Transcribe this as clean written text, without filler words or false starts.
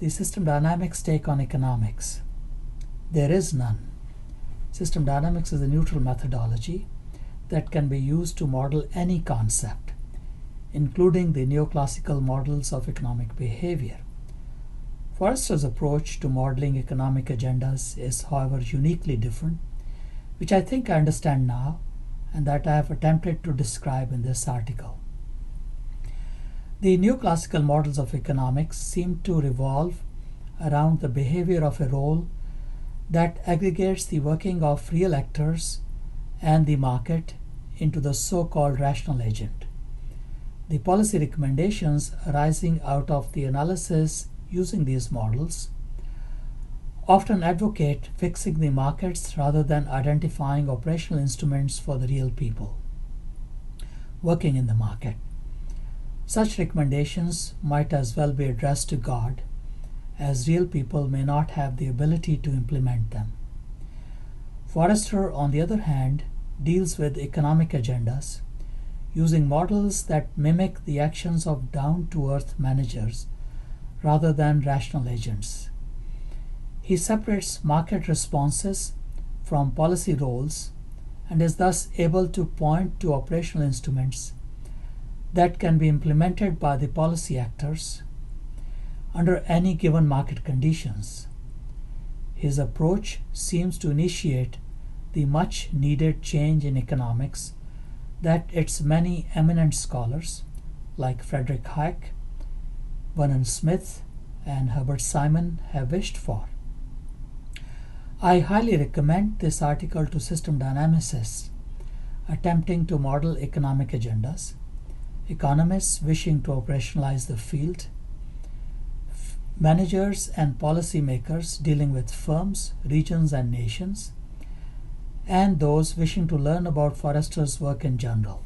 The system dynamics take on economics. There is none. System dynamics is a neutral methodology that can be used to model any concept, including the neoclassical models of economic behavior. Forrester's approach to modeling economic agendas is, however, uniquely different, which I think I understand now and that I have attempted to describe in this article. The neoclassical models of economics seem to revolve around the behavior of a role that aggregates the working of real actors and the market into the so-called rational agent. The policy recommendations arising out of the analysis using these models often advocate fixing the markets rather than identifying operational instruments for the real people working in the market. Such recommendations might as well be addressed to God, as real people may not have the ability to implement them. Forrester, on the other hand, deals with economic agendas using models that mimic the actions of down-to-earth managers rather than rational agents. He separates market responses from policy roles and is thus able to point to operational instruments that can be implemented by the policy actors under any given market conditions. His approach seems to initiate the much needed change in economics that its many eminent scholars like Frederick Hayek, Vernon Smith, and Herbert Simon have wished for. I highly recommend this article to system dynamicists attempting to model economic agendas, economists wishing to operationalize the field, managers and policymakers dealing with firms, regions, and nations, and those wishing to learn about Forrester's work in general.